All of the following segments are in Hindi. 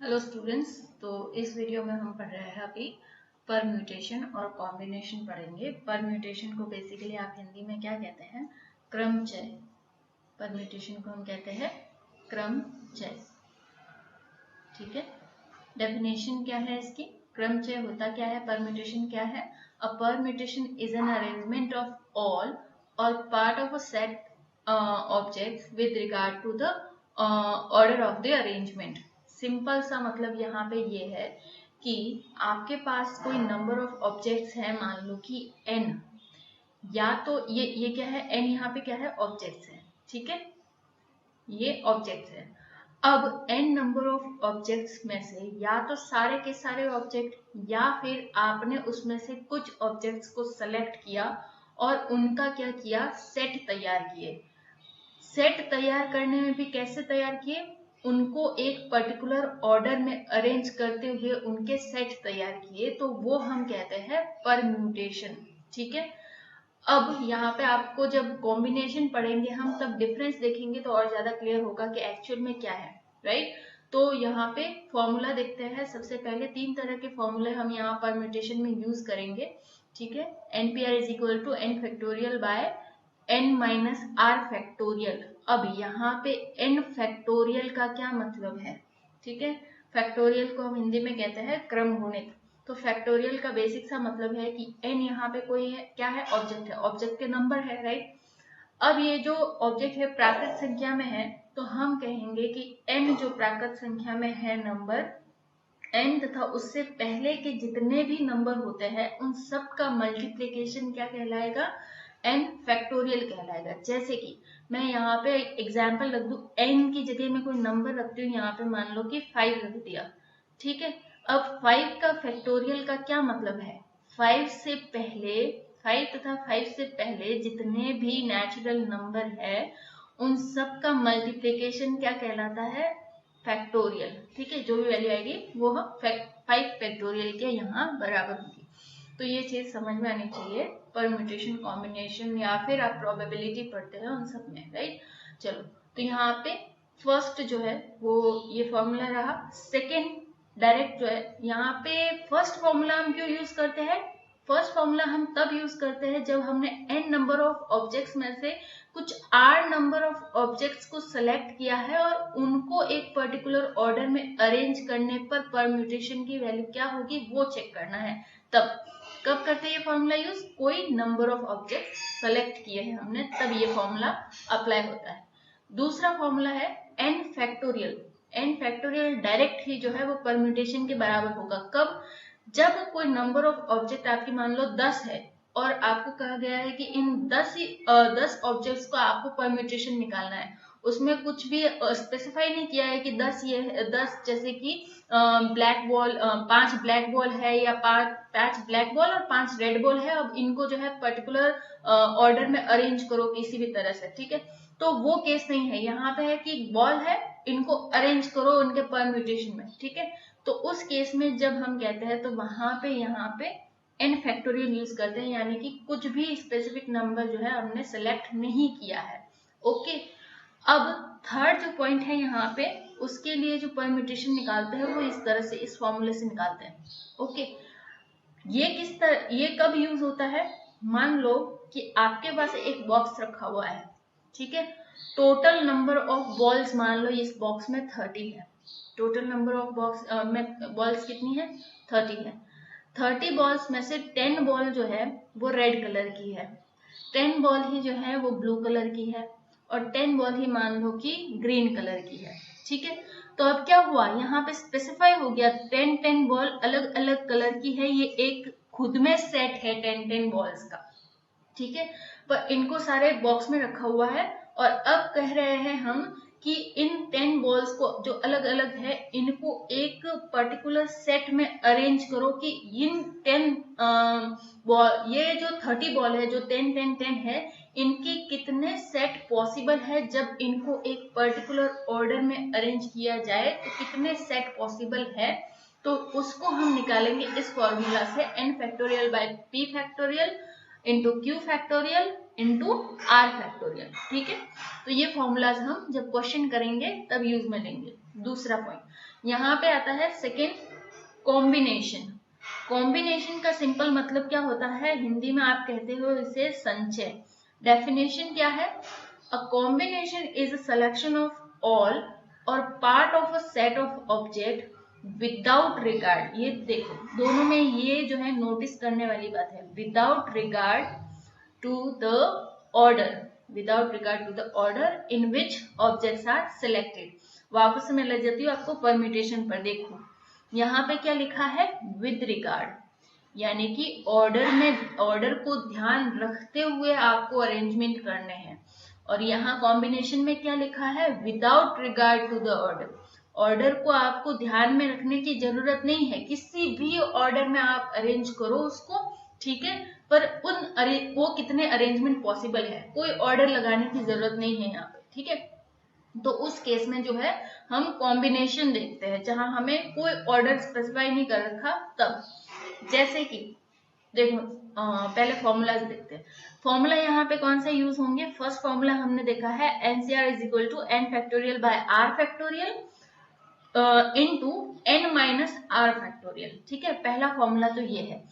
Hello students. तो इस वीडियो में हम पढ़ रहे हैं अभी परम्यूटेशन और कॉम्बिनेशन पढ़ेंगे। परम्यूटेशन को बेसिकली आप हिंदी में क्या कहते हैं? क्रमचय। परम्यूटेशन को हम कहते हैं क्रमचय। ठीक है, डेफिनेशन क्या है इसकी? क्रमचय होता क्या है, परम्यूटेशन क्या है? A permutation is an arrangement of all और part of a set objects with regard to the order of the arrangement. Simple सा मतलब यहाँ पे ये है कि आपके पास कोई नंबर ऑफ ऑब्जेक्ट्स है, मान लो कि n, या तो ये क्या है, n यहाँ पे क्या है, ऑब्जेक्ट्स है। ठीक है, ये ऑब्जेक्ट्स है। अब n नंबर ऑफ ऑब्जेक्ट्स में से या तो सारे के सारे ऑब्जेक्ट या फिर आपने उसमें से कुछ ऑब्जेक्ट्स को सेलेक्ट किया और उनका क्या किया, सेट तैयार किए। सेट तैयार करने में भी कैसे तैयार किए, उनको एक पर्टिकुलर ऑर्डर में अरेंज करते हुए उनके सेट तैयार किए, तो वो हम कहते हैं परम्यूटेशन। ठीक है, अब यहाँ पे आपको जब कॉम्बिनेशन पढ़ेंगे हम तब डिफरेंस देखेंगे तो और ज्यादा क्लियर होगा कि एक्चुअल में क्या है, राइट। तो यहाँ पे फॉर्मूला देखते हैं। सबसे पहले 3 तरह के फॉर्मूले हम यहाँ परम्यूटेशन में यूज करेंगे। ठीक है, NPR is equal to n factorial by n minus r factorial. अब यहाँ पे n फैक्टोरियल का क्या मतलब है? ठीक है, फैक्टोरियल को हम हिंदी में कहते हैं क्रम गुणित। तो फैक्टोरियल का बेसिक सा मतलब है कि n यहाँ पे कोई है, क्या है, ऑब्जेक्ट है, ऑब्जेक्ट के नंबर है, राइट। अब ये जो ऑब्जेक्ट है प्राकृत संख्या में है, तो हम कहेंगे कि n जो प्राकृत संख्या में है नंबर n तथा उससे पहले के जितने भी नंबर होते हैं उन सब का मल्टीप्लीकेशन क्या कहलाएगा, n फैक्टोरियल कहलाएगा। जैसे कि मैं यहाँ पे एग्जाम्पल रख दूं, n की जगह में कोई नंबर रखती हूँ, यहाँ पे मान लो कि 5 रख दिया। ठीक है, अब 5 का फैक्टोरियल का क्या मतलब है, 5 से पहले 5 तथा 5 से पहले जितने भी नेचुरल नंबर है उन सब का मल्टीप्लीकेशन क्या कहलाता है, फैक्टोरियल। ठीक है, जो भी वैल्यू आएगी वो हम 5 फैक्टोरियल के यहाँ बराबर होगी। तो ये चीज समझ में आनी चाहिए परम्यूटेशन, कॉम्बिनेशन या फिर आप प्रोबेबिलिटी पढ़ते हैं उन सब में, राइट। चलो, तो यहाँ पे फर्स्ट जो है वो ये फॉर्मूला रहा। सेकेंड डायरेक्ट जो है, यहाँ पे फर्स्ट फॉर्मूला हम क्यों यूज करते हैं? फर्स्ट फॉर्मूला हम तब यूज करते हैं जब हमने n नंबर ऑफ ऑब्जेक्ट्स में से कुछ r नंबर ऑफ ऑब्जेक्ट्स को सेलेक्ट किया है और उनको एक पर्टिकुलर ऑर्डर में अरेंज करने पर परम्यूटेशन की वैल्यू क्या होगी वो चेक करना है। तब कब करते हैं ये फॉर्मूला यूज? कोई नंबर ऑफ ऑब्जेक्ट सेलेक्ट किए हैं हमने, तब ये फॉर्मूला अप्लाई होता है। दूसरा फॉर्मूला है n factorial. n factorial direct ही जो है वो परम्यूटेशन के बराबर होगा। कब? जब कोई नंबर ऑफ ऑब्जेक्ट आपकी मान लो 10 है और आपको कहा गया है कि इन 10 ऑब्जेक्ट्स को आपको परम्यूटेशन निकालना है। उसमें कुछ भी स्पेसिफाई नहीं किया है कि 10 ये 10 जैसे कि ब्लैक बॉल 5 ब्लैक बॉल है या 5 ब्लैक बॉल और 5 रेड बॉल है, अब इनको जो है पर्टिकुलर ऑर्डर में अरेंज करो किसी भी तरह से। ठीक है, तो वो केस नहीं है, यहाँ पे है कि बॉल है, इनको अरेंज करो उनके परम्यूटेशन में। ठीक है, तो उस केस में जब हम कहते हैं तो वहां पे यहाँ पे n फैक्टोरियल यूज करते हैं, यानी कि कुछ भी स्पेसिफिक नंबर जो है हमने सेलेक्ट नहीं किया है। ओके, अब थर्ड जो पॉइंट है यहाँ पे, उसके लिए जो परम्यूटेशन निकालते हैं वो इस तरह से, इस फॉर्मूले से निकालते हैं। ओके, ये किस तरह, ये कब यूज होता है? मान लो कि आपके पास एक बॉक्स रखा हुआ है। ठीक है, टोटल नंबर ऑफ बॉल्स मान लो इस बॉक्स में 30 है। टोटल नंबर ऑफ बॉक्स में बॉल्स कितनी है? 30 है। 30 बॉल्स में से 10 बॉल जो है वो रेड कलर की है, 10 बॉल ही जो है वो ब्लू कलर की है और 10 बॉल ही मान लो कि ग्रीन कलर की है। ठीक है, तो अब क्या हुआ, यहाँ पे स्पेसिफाई हो गया 10 बॉल अलग अलग कलर की है, ये एक खुद में सेट है 10 बॉल्स का। ठीक है, पर इनको सारे बॉक्स में रखा हुआ है और अब कह रहे हैं हम कि इन 10 बॉल्स को जो अलग अलग है इनको एक पर्टिकुलर सेट में अरेंज करो कि इन 10 बॉल, ये जो 30 बॉल है जो 10 है, इनके कितने सेट पॉसिबल है जब इनको एक पर्टिकुलर ऑर्डर में अरेंज किया जाए, तो कितने सेट पॉसिबल है, तो उसको हम निकालेंगे इस फॉर्मूला से n factorial by p factorial into Q factorial into R factorial. ठीक है, तो ये फॉर्मूलाज हम जब क्वेश्चन करेंगे तब यूज में लेंगे। दूसरा पॉइंट, यहाँ पे आता है सेकेंड कॉम्बिनेशन। कॉम्बिनेशन का सिंपल मतलब क्या होता है, हिंदी में आप कहते हो इसे संचय। डेफिनेशन क्या है, a combination is a selection of all और part of a set of object without regard. ये देखो दोनों में ये जो है नोटिस करने वाली बात है, without regard to the order, without regard to the order in which objects are selected. वापस से मैं ले जाती हूँ आपको परम्यूटेशन पर। देखो यहाँ पे क्या लिखा है, विद रिगार्ड, यानी कि ऑर्डर में, ऑर्डर को ध्यान रखते हुए आपको अरेंजमेंट करने हैं। और यहाँ कॉम्बिनेशन में क्या लिखा है, without regard to the order. Order को आपको ध्यान में रखने की जरूरत नहीं है, किसी भी ऑर्डर में आप अरेंज करो उसको, ठीक है, पर वो कितने अरेंजमेंट पॉसिबल है, कोई ऑर्डर लगाने की जरूरत नहीं है यहाँ पे, ठीक है। तो उस केस में जो है हम कॉम्बिनेशन देखते हैं, जहां हमें कोई ऑर्डर स्पेसिफाई नहीं कर रखा तब। जैसे कि देखो पहले फॉर्मूलाज देखते हैं। फॉर्मूला यहाँ पे कौन सा यूज होंगे, फर्स्ट फॉर्मूला हमने देखा है NCR is equal to n factorial by r factorial into n minus r factorial, ठीक है। पहला फॉर्मूला तो ये है।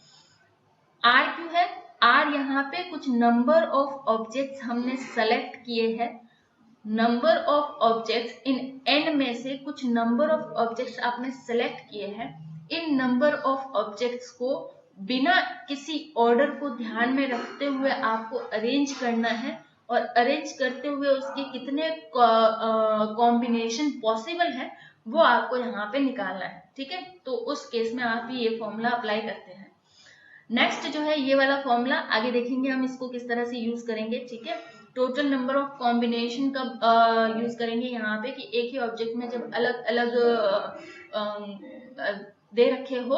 r क्यों है, r यहाँ पे कुछ नंबर ऑफ ऑब्जेक्ट्स हमने सेलेक्ट किए हैं, number of objects in n में से कुछ नंबर ऑफ ऑब्जेक्ट्स आपने सेलेक्ट किए हैं। इन नंबर ऑफ ऑब्जेक्ट्स को बिना किसी ऑर्डर को ध्यान में रखते हुए आपको अरेंज करना है, और अरेंज करते हुए उसके कितने कॉम्बिनेशन पॉसिबल है वो आपको यहाँ पे निकालना है, ठीक है। तो उस केस में आप ये फॉर्मूला अप्लाई करते हैं। नेक्स्ट जो है ये वाला फॉर्मूला आगे देखेंगे हम इसको किस तरह से यूज करेंगे, ठीक है। टोटल नंबर ऑफ कॉम्बिनेशन का यूज करेंगे यहाँ पे, कि एक ही ऑब्जेक्ट में जब अलग अलग दे रखे हो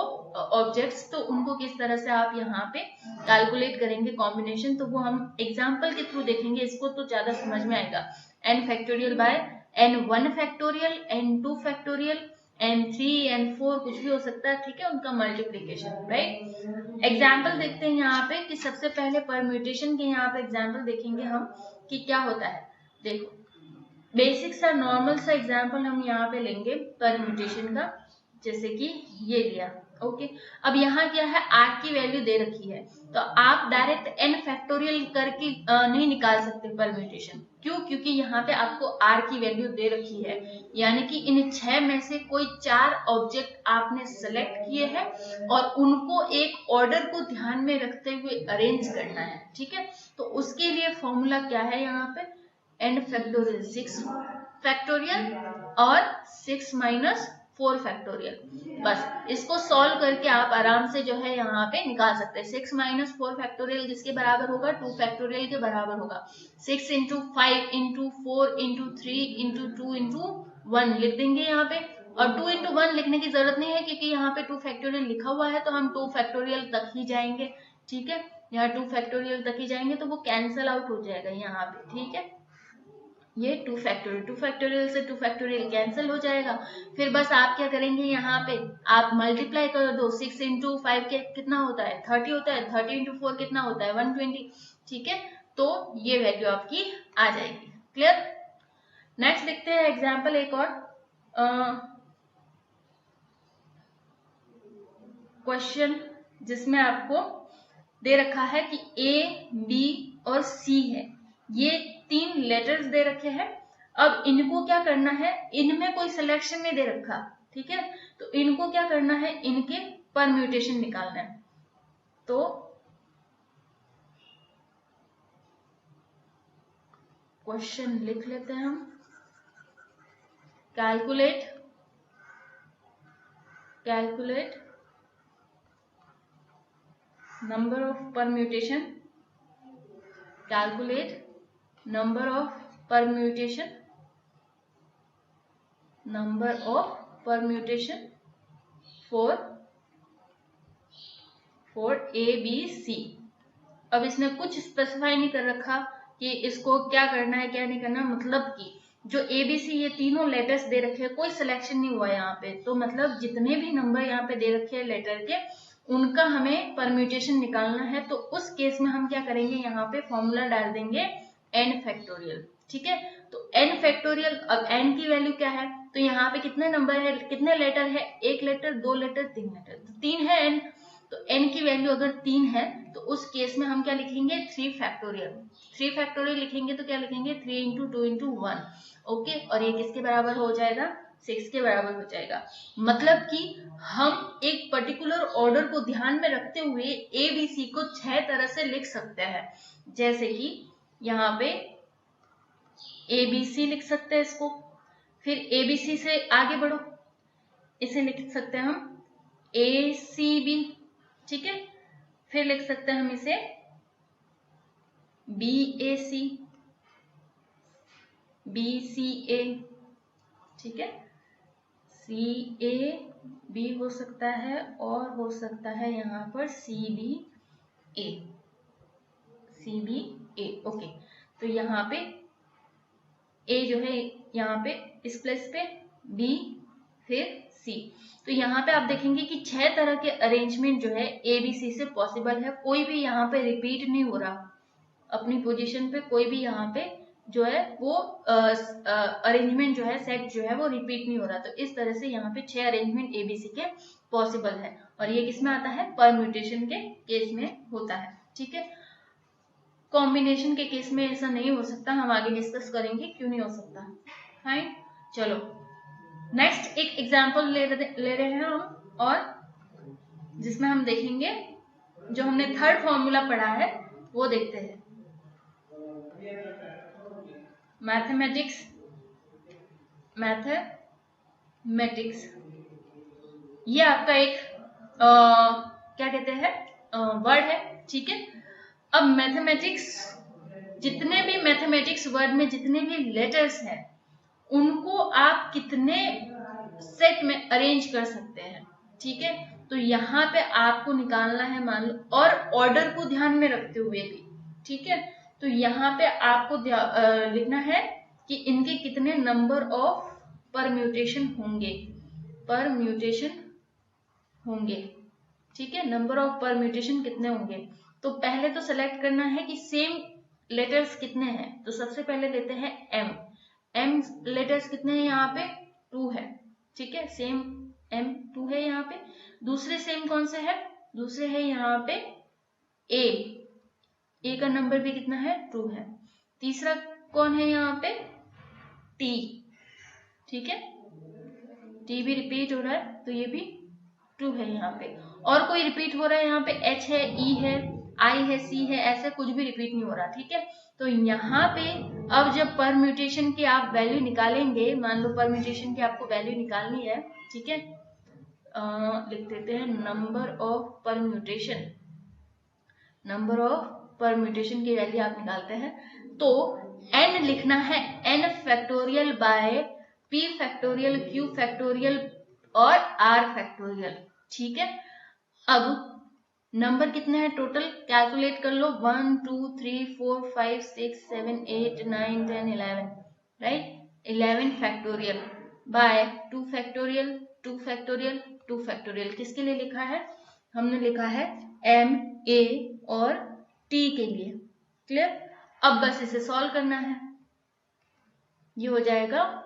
ऑब्जेक्ट्स, तो उनको किस तरह से आप यहाँ पे कैलकुलेट करेंगे कॉम्बिनेशन, तो वो हम एग्जाम्पल के थ्रू देखेंगे, इसको तो ज्यादा समझ में आएगा। n factorial bye n1 factorial, n2 factorial, n3, n4 कुछ भी हो सकता है, ठीक है, उनका मल्टीप्लीकेशन, राइट। एग्जाम्पल देखते हैं यहाँ पे कि सबसे पहले परम्यूटेशन के यहाँ पे एग्जाम्पल देखेंगे हम कि क्या होता है। देखो बेसिक सा नॉर्मल सा एग्जाम्पल हम यहाँ पे लेंगे परम्यूटेशन का, जैसे कि ये लिया, ओके। अब यहाँ क्या है, r की वैल्यू दे रखी है, तो आप डायरेक्ट n फैक्टोरियल करके नहीं निकाल सकते परम्यूटेशन। क्यों, क्योंकि यहाँ पे आपको r की वैल्यू दे रखी है, यानी कि इन 6 में से कोई 4 ऑब्जेक्ट आपने सेलेक्ट किए हैं और उनको एक ऑर्डर को ध्यान में रखते हुए अरेंज करना है, ठीक है। तो उसके लिए फॉर्मूला क्या है यहाँ पे, n फैक्टोरियल 6 फैक्टोरियल और 6 माइनस 4 फैक्टोरियल। बस इसको सॉल्व करके आप आराम से जो है यहाँ पे निकाल सकते हैं। 6 माइनस 4 फैक्टोरियल किसके बराबर होगा, 2 फैक्टोरियल के बराबर होगा। 6 into 5 into 4 into 3 into 2 into 1 लिख देंगे यहाँ पे। और 2 इंटू 1 लिखने की जरूरत नहीं है, क्योंकि यहाँ पे 2 फैक्टोरियल लिखा हुआ है, तो हम 2 फैक्टोरियल तक ही जाएंगे, ठीक है। यहाँ 2 फैक्टोरियल तक ही जाएंगे तो वो कैंसल आउट हो जाएगा यहाँ पे, ठीक है। ये 2 फैक्टोरियल से 2 फैक्टोरियल कैंसिल हो जाएगा। फिर बस आप क्या करेंगे, यहाँ पे आप मल्टीप्लाई कर दो। 6 इंटू 5 के कितना होता है, 30 होता है। 30 इंटू 4 कितना होता है, 120, ठीक है। तो ये वैल्यू आपकी आ जाएगी, क्लियर। नेक्स्ट देखते हैं एग्जाम्पल एक और क्वेश्चन, जिसमें आपको दे रखा है कि A, B और C है, ये 3 लेटर्स दे रखे हैं। अब इनको क्या करना है, इनमें कोई सिलेक्शन नहीं दे रखा, ठीक है, तो इनको क्या करना है, इनके परम्यूटेशन निकालना है। तो क्वेश्चन लिख लेते हैं हम, calculate number of permutation, calculate number of permutation for A, B, C। अब इसने कुछ स्पेसिफाई नहीं कर रखा कि इसको क्या करना है क्या नहीं करना, मतलब कि जो ABC ये तीनों लेटर्स दे रखे हैं, कोई सिलेक्शन नहीं हुआ यहाँ पे, तो मतलब जितने भी नंबर यहाँ पे दे रखे हैं लेटर के, उनका हमें परम्यूटेशन निकालना है। तो उस केस में हम क्या करेंगे, यहाँ पे फॉर्मूला डाल देंगे n फैक्टोरियल, ठीक है। तो n फैक्टोरियल, अब n की वैल्यू क्या है, तो यहाँ पे कितने नंबर है, कितने लेटर है, 1 लेटर, 2 लेटर, 3 लेटर, तो 3 है n। तो n की वैल्यू अगर 3 है तो उस केस में हम क्या लिखेंगे, 3 फैक्टोरियल। 3 फैक्टोरियल लिखेंगे तो क्या लिखेंगे, 3 इंटू 2 इंटू 1। ओके, और ये किसके बराबर हो जाएगा, 6 के बराबर हो जाएगा। मतलब कि हम एक पर्टिकुलर ऑर्डर को ध्यान में रखते हुए ABC को 6 तरह से लिख सकते हैं। जैसे कि यहाँ पे ABC लिख सकते हैं इसको, फिर ABC से आगे बढ़ो, इसे लिख सकते हैं हम ACB, ठीक है। फिर लिख सकते हैं हम इसे BAC, BCA, ठीक है, CAB हो सकता है, और हो सकता है यहाँ पर CBA, CBA। ओके, तो यहाँ पे A जो है यहाँ पे इस प्लेस पे, B, फिर C। तो यहाँ पे आप देखेंगे कि 6 तरह के अरेंजमेंट जो है ABC से पॉसिबल है। कोई भी यहाँ पे रिपीट नहीं हो रहा अपनी पोजीशन पे, कोई भी यहाँ पे जो है वो अरेंजमेंट जो है, सेट जो है वो रिपीट नहीं हो रहा। तो इस तरह से यहाँ पे 6 अरेंजमेंट ABC के पॉसिबल है, और ये किसमें आता है, परम्यूटेशन के केस में होता है, ठीक है। कॉम्बिनेशन के केस में ऐसा नहीं हो सकता, हम आगे डिस्कस करेंगे क्यों नहीं हो सकता। फाइन, चलो नेक्स्ट एक एग्जांपल ले रहे हैं हम, और जिसमें हम देखेंगे जो हमने थर्ड फॉर्मूला पढ़ा है वो देखते हैं। मैथमेटिक्स ये आपका एक क्या कहते हैं वर्ड है, ठीक है। अब मैथमेटिक्स, जितने भी मैथमेटिक्स वर्ड में जितने भी लेटर्स हैं उनको आप कितने सेट में अरेंज कर सकते हैं, ठीक है। तो यहाँ पे आपको निकालना है, मान लो, और ऑर्डर को ध्यान में रखते हुए भी, ठीक है। तो यहाँ पे आपको लिखना है कि इनके कितने नंबर ऑफ परम्यूटेशन होंगे, ठीक है। नंबर ऑफ परम्यूटेशन कितने होंगे, तो पहले तो सेलेक्ट करना है कि सेम लेटर्स कितने हैं। तो सबसे पहले लेते हैं M लेटर्स कितने हैं, यहाँ पे 2 है, ठीक है। सेम M 2 है यहाँ पे। दूसरे सेम कौन से है, दूसरे है यहाँ पे A का नंबर भी कितना है, 2 है। तीसरा कौन है यहाँ पे, T, ठीक है। T भी रिपीट हो रहा है तो ये भी 2 है यहाँ पे। और कोई रिपीट हो रहा है यहाँ पे, H है, E है, I है, C है, ऐसे कुछ भी रिपीट नहीं हो रहा, ठीक है। तो यहाँ पे अब जब परम्यूटेशन की आप वैल्यू निकालेंगे, मान लो परम्यूटेशन की आपको वैल्यू निकालनी है, ठीक है। लिख देते हैं नंबर ऑफ परम्यूटेशन की वैल्यू आप निकालते हैं, तो n लिखना है n factorial by p factorial, q factorial और r फैक्टोरियल, ठीक है। अब नंबर कितने हैं टोटल, कैलकुलेट कर लो, 1 2 3 4 5 6 7 8 9 10 11, right. 11 factorial by 2 factorial 2 factorial 2 factorial. किसके लिए लिखा है, हमने लिखा है M, A और T के लिए, क्लियर। अब बस इसे सॉल्व करना है, ये हो जाएगा,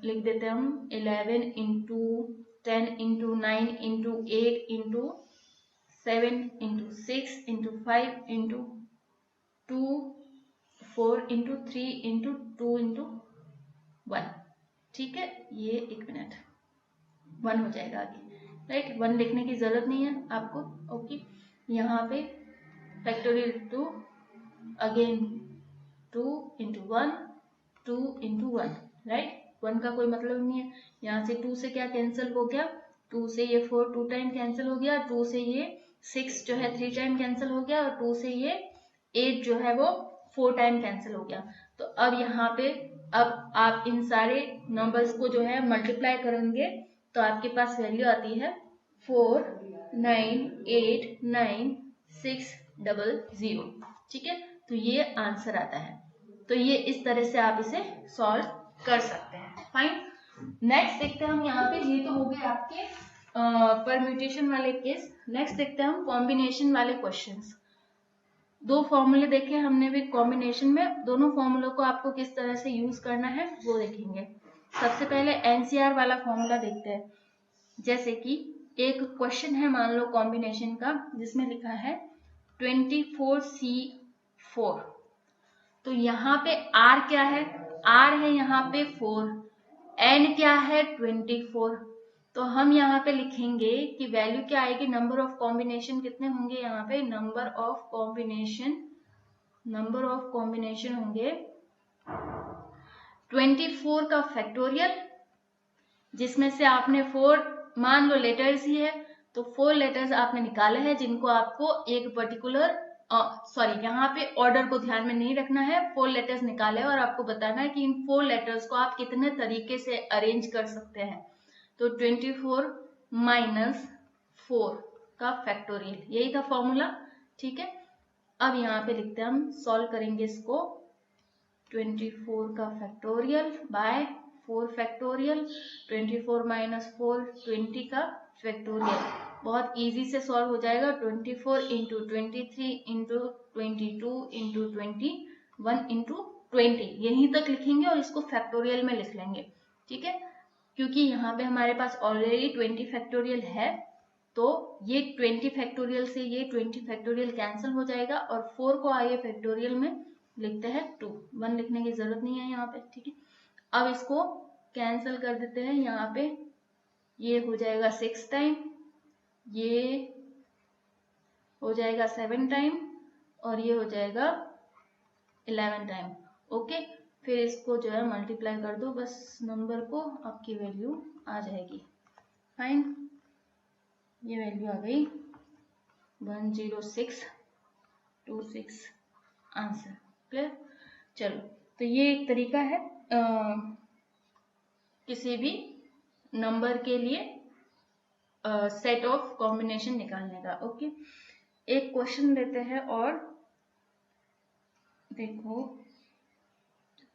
लिख देते हैं हम 11 into 10 into 9 into 8 into 7 into 6 into 5 into 2 4 into 3 into 2 into 1, ठीक है। ये 1 मिनट 1 हो जाएगा आगे, राइट। 1 लिखने की जरूरत नहीं है आपको, ओके। यहाँ पे factorial 2 again 2 into 1 2 into 1, right. 1 का कोई मतलब नहीं है, यहाँ से 2 से क्या कैंसिल हो गया, 2 से ये 4 2 टाइम कैंसिल हो गया, 2 से ये 6 जो है 3 टाइम कैंसिल हो गया, और 2 से ये 8 जो है वो 4 टाइम कैंसिल हो गया। तो अब यहाँ पे अब आप इन सारे नंबर्स को जो है मल्टीप्लाई करेंगे तो आपके पास वैल्यू आती है 498960, ठीक है। तो ये आंसर आता है। तो ये इस तरह से आप इसे सॉल्व कर सकते हैं, फाइन। नेक्स्ट देखते हैं हम यहाँ पे, ये तो हो गए आपके परम्यूटेशन वाले केस। नेक्स्ट देखते हैं हम कॉम्बिनेशन वाले क्वेश्चंस। दो फॉर्मूले देखे हमने भी कॉम्बिनेशन में, दोनों फॉर्मूलों को आपको किस तरह से यूज करना है वो देखेंगे। सबसे पहले एनसीआर वाला फॉर्मूला देखते हैं। जैसे कि एक क्वेश्चन है मान लो कॉम्बिनेशन का, जिसमें लिखा है 24C4। तो यहाँ पे R क्या है, R है यहाँ पे 4, N क्या है 24। तो हम यहाँ पे लिखेंगे कि वैल्यू क्या आएगी, नंबर ऑफ कॉम्बिनेशन कितने होंगे यहाँ पे, नंबर ऑफ कॉम्बिनेशन होंगे 24 का फैक्टोरियल, जिसमें से आपने 4 मान लो लेटर्स ही है, तो 4 लेटर्स आपने निकाले हैं जिनको आपको एक पर्टिकुलर यहाँ पे ऑर्डर को ध्यान में नहीं रखना है। 4 लेटर्स निकाले और आपको बताना है कि इन 4 लेटर्स को आप कितने तरीके से अरेंज कर सकते हैं। तो 24 माइनस 4 का फैक्टोरियल, यही था फॉर्मूला। ठीक है, अब यहाँ पे लिखते हैं, हम सॉल्व करेंगे इसको। 24 का फैक्टोरियल बाय 4 फैक्टोरियल, 24 माइनस 4 20 का फैक्टोरियल। बहुत इजी से सॉल्व हो जाएगा। 24 इंटू 23 इंटू 22 इंटू 21 इंटू 20, यहीं तक लिखेंगे और इसको फैक्टोरियल में लिख लेंगे। ठीक है, क्योंकि यहाँ पे हमारे पास ऑलरेडी 20 फैक्टोरियल है, तो ये 20 फैक्टोरियल से ये 20 फैक्टोरियल कैंसिल हो जाएगा और 4 को आइए फैक्टोरियल में लिखते हैं 2, 1 लिखने की जरूरत नहीं है यहाँ पे। ठीक है, अब इसको कैंसिल कर देते हैं। यहाँ पे ये हो जाएगा 6 टाइम, ये हो जाएगा 7 टाइम और ये हो जाएगा 11 टाइम। ओके, फिर इसको जो है मल्टीप्लाई कर दो बस नंबर को, आपकी वैल्यू आ जाएगी। फाइन, ये वैल्यू आ गई 10626 आंसर। क्लियर? चलो, तो ये एक तरीका है किसी भी नंबर के लिए सेट ऑफ कॉम्बिनेशन निकालने का। ओके, एक क्वेश्चन लेते हैं और देखो,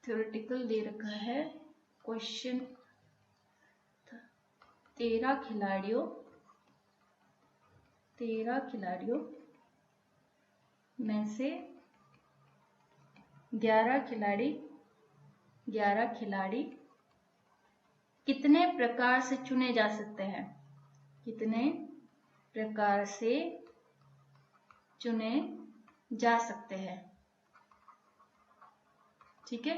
थ्योरेटिकल दे रखा है क्वेश्चन। 13 खिलाड़ियों में से 11 खिलाड़ी कितने प्रकार से चुने जा सकते हैं, कितने प्रकार से चुने जा सकते हैं। ठीक है,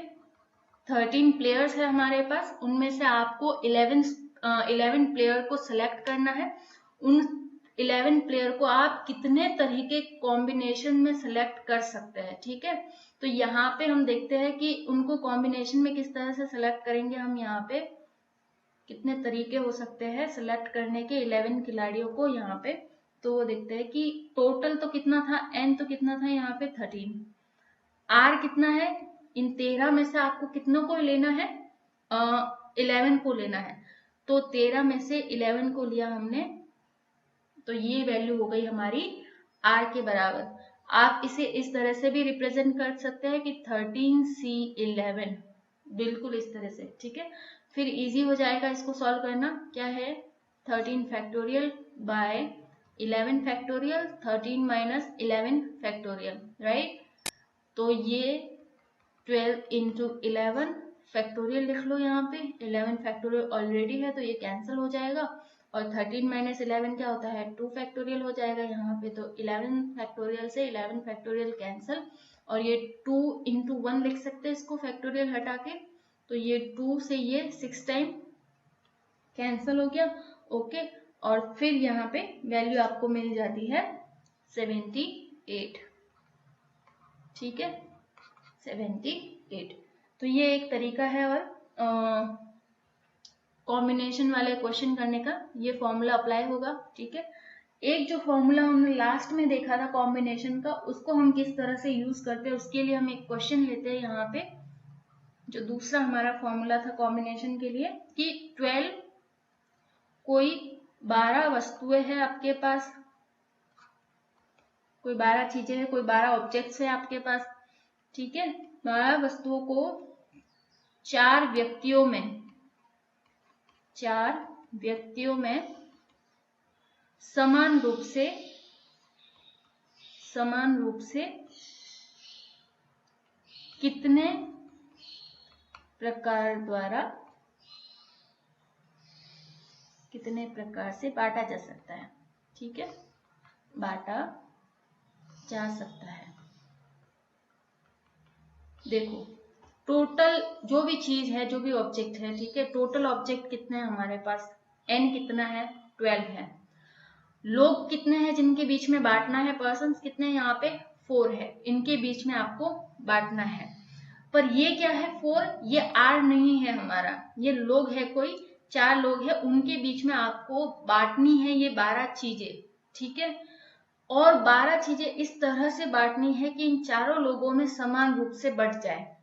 13 प्लेयर्स है हमारे पास, उनमें से आपको 11 प्लेयर को सिलेक्ट करना है। उन 11 प्लेयर को आप कितने तरीके कॉम्बिनेशन में सिलेक्ट कर सकते हैं। ठीक है, तो यहाँ पे हम देखते हैं कि उनको कॉम्बिनेशन में किस तरह से सिलेक्ट करेंगे। हम यहाँ पे कितने तरीके हो सकते हैं सिलेक्ट करने के 11 खिलाड़ियों को यहाँ पे, तो वो देखते हैं कि टोटल तो कितना था, n तो कितना था यहाँ पे 13, r कितना है, इन 13 में से आपको कितनों को लेना है, 11 को लेना है। तो 13 में से 11 को लिया हमने, तो ये वैल्यू हो गई हमारी r के बराबर। आप इसे इस तरह से भी रिप्रेजेंट कर सकते हैं कि 13C11, बिल्कुल इस तरह से। ठीक है, फिर इजी हो जाएगा इसको सॉल्व करना। क्या है, 13 factorial by 11 factorial, 13 minus 11 factorial, right. तो ये 12 इंटू 11 फैक्टोरियल लिख लो यहाँ पे, 11 फैक्टोरियल ऑलरेडी है तो ये कैंसिल हो जाएगा, और 13 माइनस 11 क्या होता है, 2 फैक्टोरियल हो जाएगा यहाँ पे। तो 11 फैक्टोरियल से 11 फैक्टोरियल कैंसिल, और ये 2 इंटू 1 लिख सकते हैं इसको फैक्टोरियल हटा के, तो ये 2 से ये 6 टाइम कैंसिल हो गया। ओके, और फिर यहाँ पे वैल्यू आपको मिल जाती है 78। ठीक है, 78। तो ये एक तरीका है और कॉम्बिनेशन वाले क्वेश्चन करने का ये फॉर्मूला अप्लाई होगा। ठीक है, एक जो फॉर्मूला हमने लास्ट में देखा था कॉम्बिनेशन का, उसको हम किस तरह से यूज करते हैं उसके लिए हम एक क्वेश्चन लेते हैं यहाँ पे। जो दूसरा हमारा फॉर्मूला था कॉम्बिनेशन के लिए कि 12 कोई 12 वस्तुएं हैं आपके पास, कोई 12 चीजें हैं, कोई 12 ऑब्जेक्ट्स है आपके पास। ठीक है, 12 वस्तुओं को 4 व्यक्तियों में समान रूप समान रूप से कितने प्रकार से बांटा जा सकता है। ठीक है, बांटा जा सकता है। देखो टोटल जो भी चीज है, जो भी ऑब्जेक्ट है, ठीक है, टोटल ऑब्जेक्ट कितने हैं हमारे पास, n कितना है, 12 है। लोग कितने हैं जिनके बीच में बांटना है, पर्सन्स कितने हैं यहाँ पे, 4 है, इनके बीच में आपको बांटना है। पर ये क्या है, 4, ये r नहीं है हमारा, ये लोग है, कोई 4 लोग है, उनके बीच में आपको बांटनी है ये 12 चीजें। ठीक है, और 12 चीजें इस तरह से बांटनी है कि इन चारों लोगों में समान रूप से बट जाए,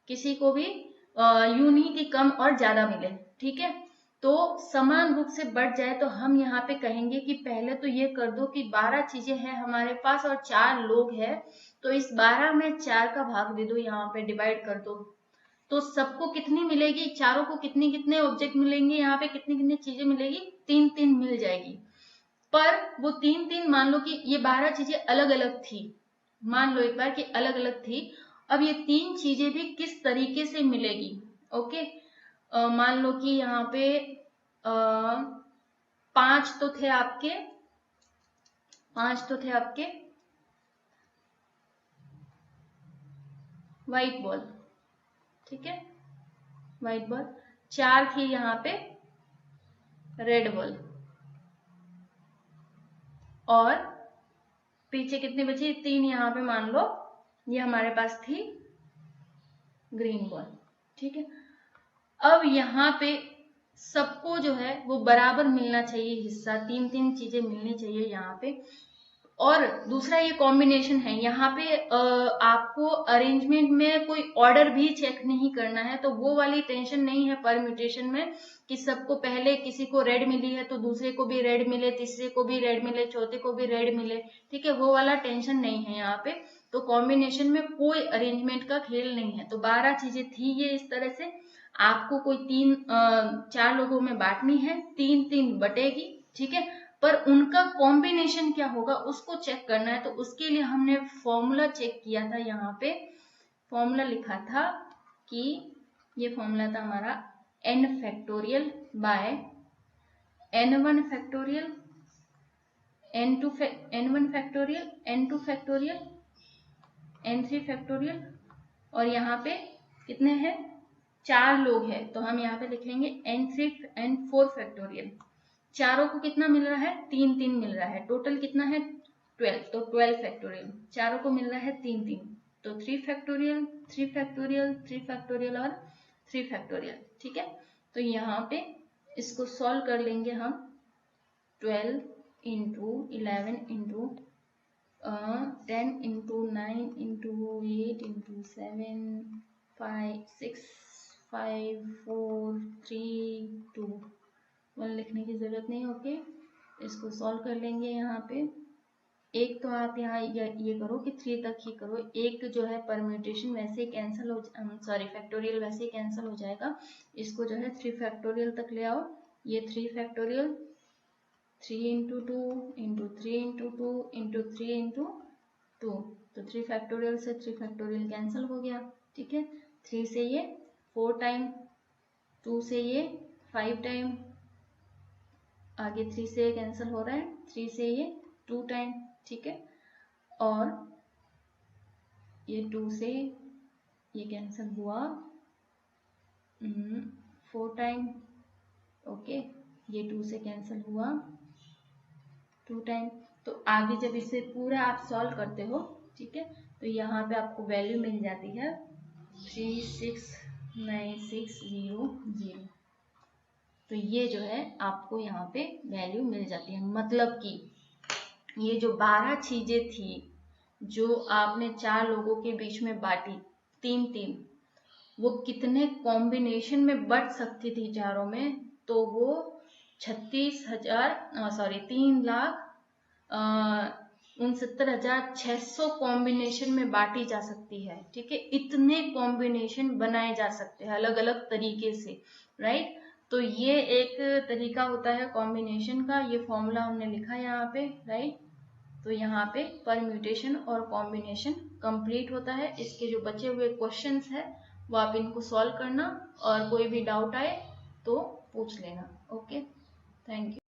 किसी को भी यूं नहीं कि कम और ज्यादा मिले। ठीक है, तो समान रूप से बढ़ जाए तो हम यहाँ पे कहेंगे कि पहले तो ये कर दो कि 12 चीजें हैं हमारे पास और 4 लोग हैं, तो इस 12 में 4 का भाग दे दो, यहाँ पे डिवाइड कर दो। तो सबको कितनी मिलेगी, चारों को कितने कितने ऑब्जेक्ट मिलेंगे, यहाँ पे कितनी कितनी चीजें मिलेगी, 3 मिल जाएगी। पर वो 3 मान लो कि ये 12 चीजें अलग अलग थी, मान लो एक बार कि अलग अलग थी। अब ये 3 चीजें भी किस तरीके से मिलेगी, ओके। मान लो कि यहाँ पे 5 तो थे आपके, 5 तो थे आपके व्हाइट बॉल, ठीक है, व्हाइट बॉल, 4 थी यहाँ पे रेड बॉल, और पीछे कितनी बची, 3 यहाँ पे मान लो ये हमारे पास थी ग्रीन बॉल। ठीक है, अब यहाँ पे सबको जो है वो बराबर मिलना चाहिए हिस्सा, 3 चीजें मिलनी चाहिए यहाँ पे। और दूसरा ये कॉम्बिनेशन है, यहाँ पे आपको अरेंजमेंट में कोई ऑर्डर भी चेक नहीं करना है, तो वो वाली टेंशन नहीं है परम्यूटेशन में कि सबको पहले किसी को रेड मिली है तो दूसरे को भी रेड मिले, तीसरे को भी रेड मिले, चौथे को भी रेड मिले। ठीक है, वो वाला टेंशन नहीं है यहाँ पे। तो कॉम्बिनेशन में कोई अरेंजमेंट का खेल नहीं है। तो 12 चीजें थी ये इस तरह से, आपको कोई 4 लोगों में बांटनी है, 3 बटेगी। ठीक है, पर उनका कॉम्बिनेशन क्या होगा उसको चेक करना है। तो उसके लिए हमने फॉर्मूला चेक किया था, यहाँ पे फॉर्मूला लिखा था कि ये फॉर्मूला था हमारा n factorial bye n1 factorial, n1 factorial, n2 factorial, n3 factorial, और यहाँ पे कितने हैं, 4 लोग हैं, तो हम यहाँ पे लिखेंगे n4 फैक्टोरियल। चारों को कितना मिल रहा है, 3 मिल रहा है, टोटल कितना है 12, तो 12 फैक्टोरियल। चारों को मिल रहा है 3, तो 3 फैक्टोरियल, 3 फैक्टोरियल, 3 फैक्टोरियल और 3 फैक्टोरियल। ठीक है, तो यहाँ पे इसको सॉल्व कर लेंगे हम। 12 into 11 into 10 into 9 into 8 into 7 5 6 5 4 3 2 1 लिखने की जरूरत नहीं। ओके, इसको सॉल्व कर लेंगे। यहाँ पे एक तो आप यहाँ ये करो कि 3 तक ही करो, एक जो है परम्यूटेशन वैसे ही कैंसिल हो, सॉरी फैक्टोरियल वैसे ही कैंसिल हो जाएगा। इसको जो है 3 फैक्टोरियल तक ले आओ। ये 3 factorial, 3 into 2 into 3 into 2 into 3 into 2, तो 3 फैक्टोरियल से 3 फैक्टोरियल कैंसिल हो गया। ठीक है, 3 से ये 4 टाइम, 2 से ये 5 टाइम, आगे 3 से कैंसिल हो रहा है, 3 से ये 2 टाइम। ठीक है, और ये 2 से ये कैंसिल हुआ 4 टाइम। ओके, ये 2 से कैंसिल हुआ 2 टाइम। तो आगे जब इसे पूरा आप सॉल्व करते हो, ठीक है, तो यहाँ पे आपको वैल्यू मिल जाती है 36960। तो ये जो है आपको यहाँ पे वैल्यू मिल जाती है। मतलब कि ये जो 12 चीजें थी जो आपने 4 लोगों के बीच में बांटी, 3, वो कितने कॉम्बिनेशन में बट सकती थी चारों में, तो वो 3,69,600 कॉम्बिनेशन में बांटी जा सकती है। ठीक है, इतने कॉम्बिनेशन बनाए जा सकते हैं अलग अलग तरीके से, राइट। तो ये एक तरीका होता है कॉम्बिनेशन का, ये फॉर्मूला हमने लिखा यहाँ पे, राइट। तो यहाँ पे परम्यूटेशन और कॉम्बिनेशन कंप्लीट होता है। इसके जो बचे हुए क्वेश्चंस है वो आप इनको सॉल्व करना और कोई भी डाउट आए तो पूछ लेना। Okay, thank you.